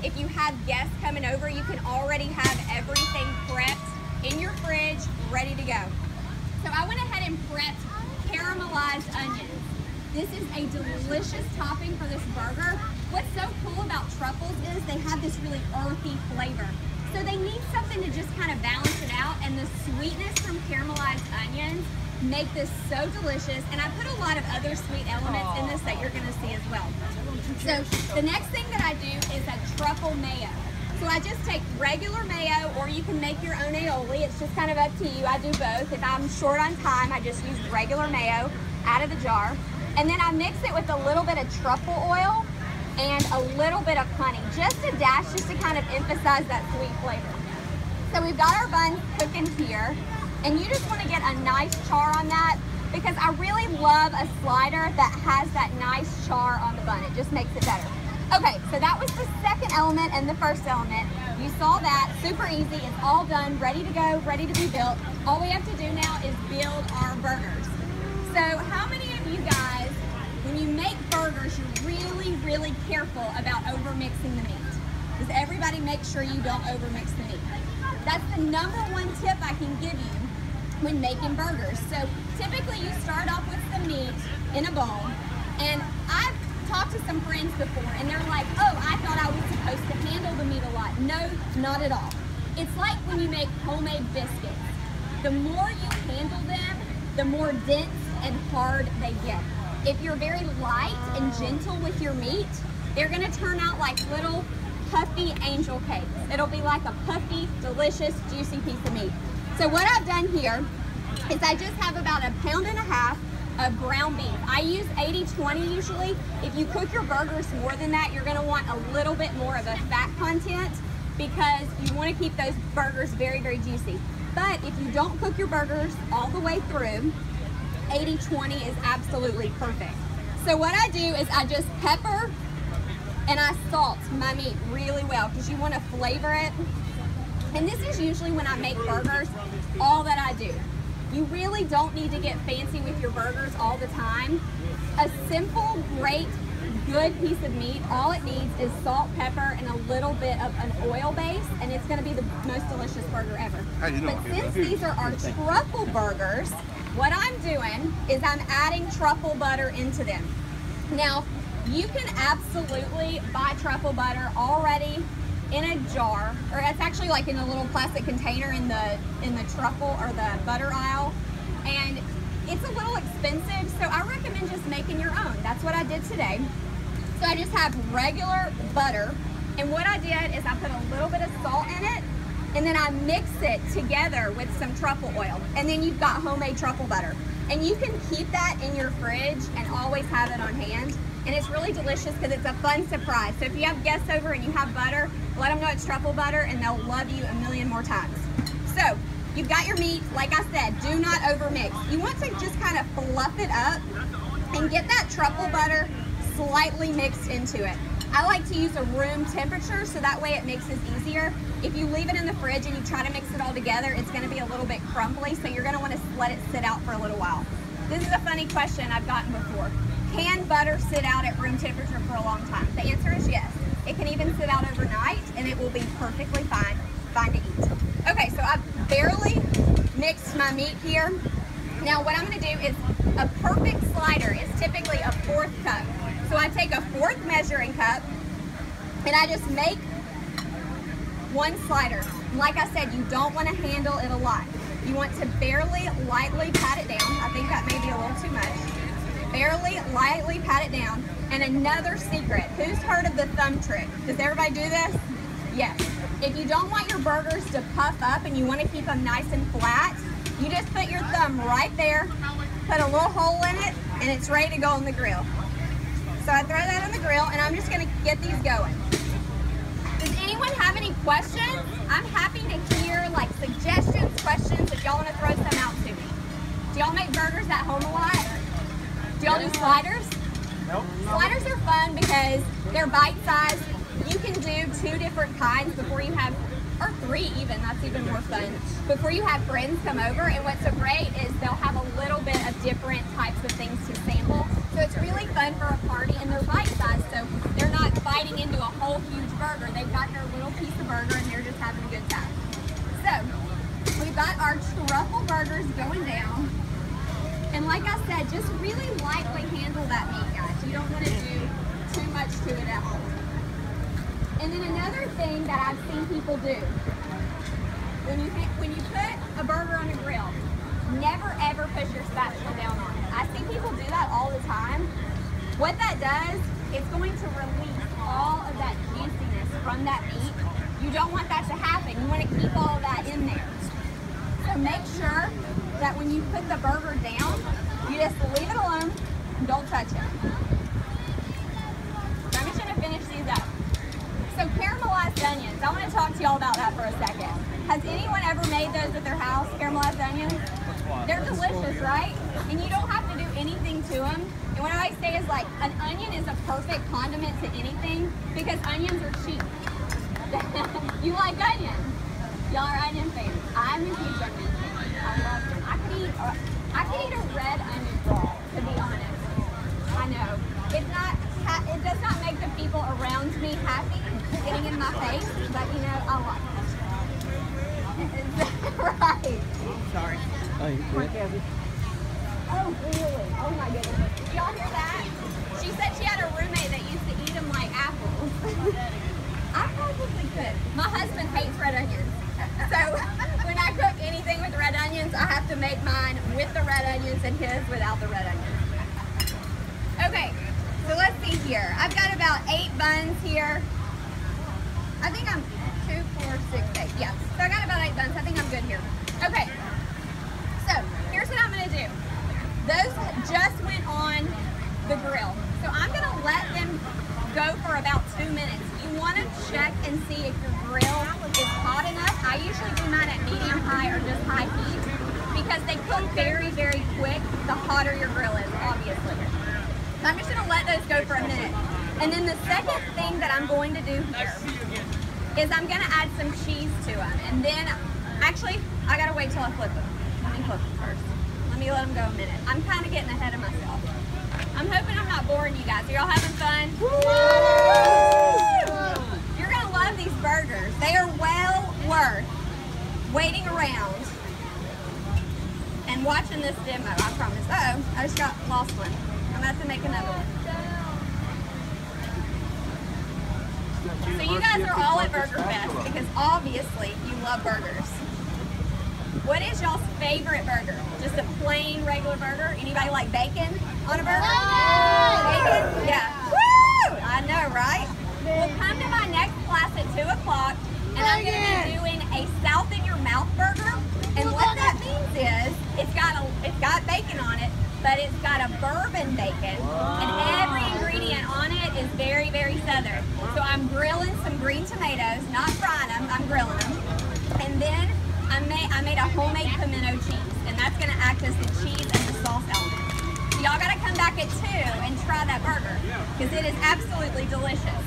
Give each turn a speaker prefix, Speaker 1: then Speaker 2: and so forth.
Speaker 1: if you have guests coming over, you can already have everything prepped in your fridge, ready to go. So I went ahead and prepped caramelized onions. This is a delicious topping for this burger. What's so cool about truffles is they have this really earthy flavor. So they need something to just kind of balance it out, and the sweetness from caramelized onions make this so delicious. And I put a lot of other sweet elements in this that you're gonna see as well. So the next thing that I do is a truffle mayo. So I just take regular mayo, or you can make your own aioli. It's just kind of up to you. I do both. If I'm short on time, I just use regular mayo out of the jar. And then I mix it with a little bit of truffle oil and a little bit of honey, just a dash, just to kind of emphasize that sweet flavor. So we've got our buns cooking here, and you just want to get a nice char on that, because I really love a slider that has that nice char on the bun. It just makes it better. Okay, so that was the second element and the first element. You saw that, super easy. It's all done, ready to go, ready to be built. All we have to do now is build our burgers. So how many of you guys, when you make burgers, you're really, really careful about over-mixing the meat? Does everybody make sure you don't over-mix the meat? That's the #1 tip I can give you when making burgers. So typically you start off with some meat in a bowl, and I've talked to some friends before, and they're like, oh, I thought I was supposed to handle the meat a lot. No, not at all. It's like when you make homemade biscuits. The more you handle them, the more dense and hard they get. If you're very light and gentle with your meat, they're gonna turn out like little puffy angel cakes. It'll be like a puffy, delicious, juicy piece of meat. So what I've done here is I just have about 1.5 pounds of ground beef. I use 80-20 usually. If you cook your burgers more than that, you're gonna want a little bit more of a fat content, because you wanna keep those burgers very, very juicy. But if you don't cook your burgers all the way through, 80-20 is absolutely perfect. So what I do is I just pepper and I salt my meat really well, because you want to flavor it. And this is usually when I make burgers, all that I do. You really don't need to get fancy with your burgers all the time. A simple, great, good piece of meat, all it needs is salt, pepper, and a little bit of an oil base, and it's going to be the most delicious burger ever. But since these are our truffle burgers, what I'm doing is I'm adding truffle butter into them. Now, you can absolutely buy truffle butter already in a jar, or it's actually like in a little plastic container in the truffle or the butter aisle, and it's a little expensive, so I recommend just making your own. That's what I did today. So I just have regular butter, and what I did is I put a little bit of salt in it, and then I mix it together with some truffle oil, and then you've got homemade truffle butter. And you can keep that in your fridge and always have it on hand. And it's really delicious because it's a fun surprise. So if you have guests over and you have butter, let them know it's truffle butter, and they'll love you a million more times. So you've got your meat. Like I said, do not overmix. You want to just kind of fluff it up and get that truffle butter slightly mixed into it. I like to use a room temperature, so that way it mixes easier. If you leave it in the fridge and you try to mix it all together, it's going to be a little bit crumbly, so you're going to want to let it sit out for a little while. This is a funny question I've gotten before. Can butter sit out at room temperature for a long time? The answer is yes. It can even sit out overnight, and it will be perfectly fine to eat. Okay, so I've barely mixed my meat here. Now what I'm going to do is, a perfect slider is typically a 1/4 cup. So I take a 1/4 measuring cup, and I just make one slider. Like I said, you don't want to handle it a lot. You want to barely, lightly pat it down. I think that may be a little too much. Barely, lightly pat it down. And another secret, who's heard of the thumb trick? Does everybody do this? Yes. If you don't want your burgers to puff up and you want to keep them nice and flat, you just put your thumb right there, put a little hole in it, and it's ready to go on the grill. So I throw that on the grill, and I'm just going to get these going. Does anyone have any questions? I'm happy to hear like suggestions, questions, if y'all want to throw some out to me. Do y'all make burgers at home a lot? Do y'all do sliders?
Speaker 2: Nope.
Speaker 1: Sliders are fun because they're bite-sized. You can do 2 different kinds before you have, or 3 even, that's even more fun, before you have friends come over. And what's so great is they'll have a little bit of different types of things to sample. So it's really fun for a party, and they're bite-sized, so they're not biting into a whole huge burger. burger. They've got their little piece of burger and they're just having a good time. So we've got our truffle burgers going down. And like I said, just really lightly handle that meat, guys. You don't want to do too much to it at all. And then another thing that I've seen people do, when you put a burger on a grill, never ever push your spatula down on it. I see people do that all the time. What that does, it's going to release all of that juiciness from that meat. You don't want that to happen. You want to keep all of that in there. So make sure that when you put the burger down, you just leave it alone and don't touch it. So I'm just going to finish these up. So caramelized onions, I want to talk to y'all about that for a second. Has anyone ever made those at their house, caramelized onions? They're delicious, right? And you don't have to do anything to them. And what I say is like, an onion is a perfect condiment to anything because onions are cheap. You like onions? Y'all are onion fans. I'm a huge onion fan. I love them. I could eat a red onion raw, to be honest. I know. It does not make the people around me happy getting in my face, but you know, I like it. Right.
Speaker 2: Sorry.
Speaker 1: Oh, really? Oh my goodness. Y'all hear that? She said she had a roommate that used to eat them like apples. I probably could. My husband hates red onions. So when I cook anything with red onions, I have to make mine with the red onions and his without the red onions. Okay, so let's see here. I've got about 8 buns here. I think I'm 2, 4, 6, 8. Yeah, so I got about 8 buns. I think I'm good here. Okay, so here's what I'm gonna do. Those just went on the grill. So I'm gonna let them go for about 2 minutes. You wanna check and see if your grill is hot enough. I usually do mine at medium high or just high heat because they cook very, very quick the hotter your grill is, obviously. So I'm just gonna let those go for a minute. And then the second thing that I'm going to do here is I'm gonna add some cheese to them. And then, actually, I gotta wait till I flip them. Let me flip them first. Let me let them go a minute. I'm kind of getting ahead of myself. I'm hoping I'm not boring you guys. Are y'all having fun? You're gonna love these burgers. They are well worth waiting around and watching this demo, I promise. Uh-oh, I just got lost one. I'm gonna have to make another one. So you guys are all at Burger Fest because obviously you love burgers. What is y'all's favorite burger? Just a plain regular burger? Anybody like bacon on a burger? Bacon? Yeah. Woo! I know, right? Well, come to my next class at 2 o'clock and I'm going to be doing a South in your mouth burger. And what that means is it's got bacon on it, but it's got a bourbon bacon, and every ingredient on it is very, very Southern. So I'm grilling some green tomatoes, not frying them, I'm grilling them. And then I made a homemade pimento cheese, and that's gonna act as the cheese and the sauce element. So y'all gotta come back at 2 and try that burger, because it is absolutely delicious.